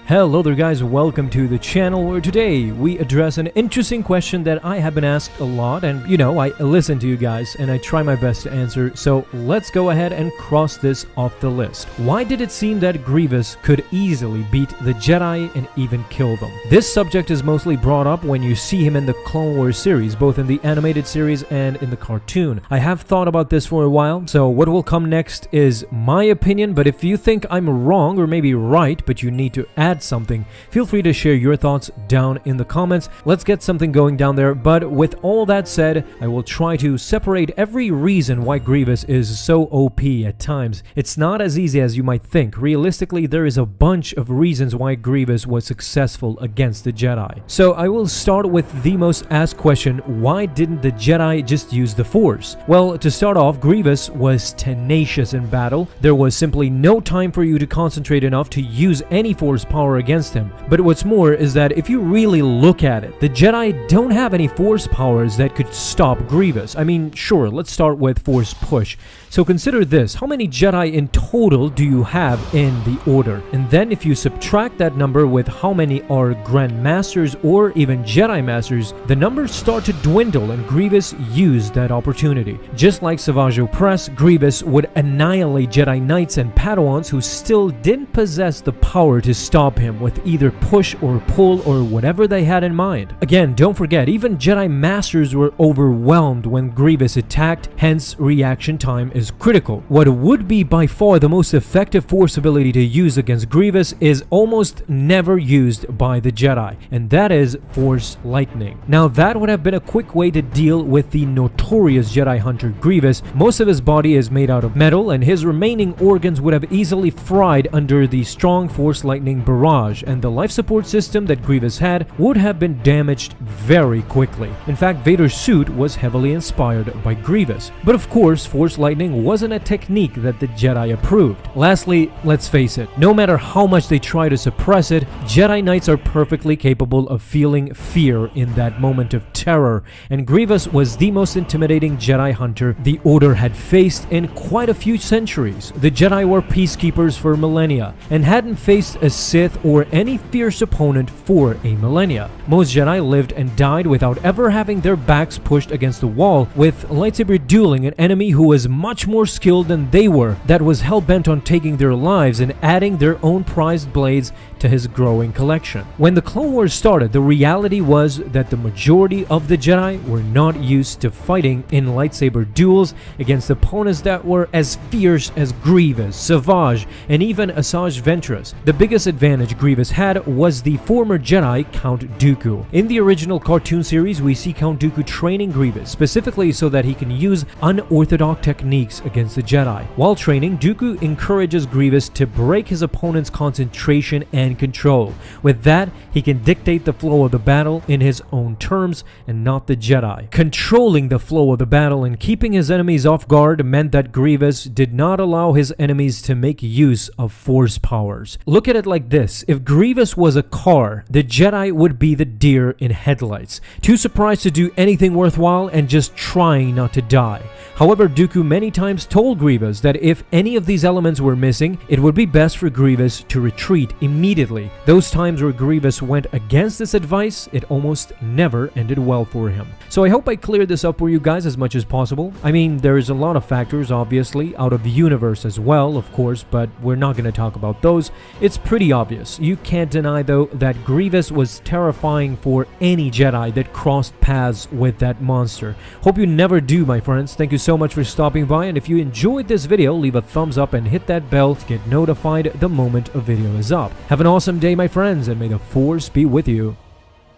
Hello there guys, welcome to the channel where today we address an interesting question that I have been asked a lot, and I listen to you guys and I try my best to answer, so let's go ahead and cross this off the list. Why did it seem that Grievous could easily beat the Jedi and even kill them? This subject is mostly brought up when you see him in the Clone Wars series, both in the animated series and in the cartoon. I have thought about this for a while, so what will come next is my opinion, but if you think I'm wrong or maybe right, but you need to add something, feel free to share your thoughts down in the comments. Let's get something going down there. But with all that said, I will try to separate every reason why Grievous is so OP at times. It's not as easy as you might think. Realistically, there is a bunch of reasons why Grievous was successful against the Jedi. So I will start with the most asked question: why didn't the Jedi just use the Force? Well, to start off, Grievous was tenacious in battle. There was simply no time for you to concentrate enough to use any Force power against him. But what's more is that if you really look at it, the Jedi don't have any Force powers that could stop Grievous. I mean, sure, let's start with Force Push. So consider this: how many Jedi in total do you have in the Order? And then if you subtract that number with how many are Grand Masters or even Jedi Masters, the numbers start to dwindle, and Grievous used that opportunity. Just like Savage Opress, Grievous would annihilate Jedi Knights and Padawans who still didn't possess the power to stop him with either push or pull or whatever they had in mind. Again, don't forget, even Jedi Masters were overwhelmed when Grievous attacked, hence reaction time is critical. What would be by far the most effective Force ability to use against Grievous is almost never used by the Jedi, and that is Force Lightning. Now that would have been a quick way to deal with the notorious Jedi Hunter Grievous. Most of his body is made out of metal, and his remaining organs would have easily fried under the strong Force Lightning barrage, and the life support system that Grievous had would have been damaged very quickly. In fact, Vader's suit was heavily inspired by Grievous. But of course, Force Lightning wasn't a technique that the Jedi approved. Lastly, let's face it, no matter how much they try to suppress it, Jedi Knights are perfectly capable of feeling fear in that moment of terror, and Grievous was the most intimidating Jedi Hunter the Order had faced in quite a few centuries. The Jedi were peacekeepers for millennia, and hadn't faced a Sith or any fierce opponent for a millennia. Most Jedi lived and died without ever having their backs pushed against the wall, with lightsaber dueling an enemy who was much more skilled than they were, that was hell-bent on taking their lives and adding their own prized blades to his growing collection. When the Clone Wars started, the reality was that the majority of the Jedi were not used to fighting in lightsaber duels against opponents that were as fierce as Grievous, Savage, and even Asajj Ventress. The biggest advantage Grievous had was the former Jedi Count Dooku. In the original cartoon series, we see Count Dooku training Grievous, specifically so that he can use unorthodox techniques against the Jedi. While training, Dooku encourages Grievous to break his opponent's concentration and control. With that, he can dictate the flow of the battle in his own terms and not the Jedi. Controlling the flow of the battle and keeping his enemies off guard meant that Grievous did not allow his enemies to make use of Force powers. Look at it like this: if Grievous was a car, the Jedi would be the deer in headlights, too surprised to do anything worthwhile and just trying not to die. However, Dooku many times told Grievous that if any of these elements were missing, it would be best for Grievous to retreat immediately. Those times where Grievous went against this advice, it almost never ended well for him. So I hope I cleared this up for you guys as much as possible. I mean, there's a lot of factors, obviously, out of the universe as well, of course, but we're not going to talk about those. It's pretty obvious. You can't deny, though, that Grievous was terrifying for any Jedi that crossed paths with that monster. Hope you never do, my friends. Thank you so much for stopping by, and if you enjoyed this video, leave a thumbs up and hit that bell to get notified the moment a video is up. Have an awesome day, my friends, and may the Force be with you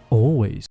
always.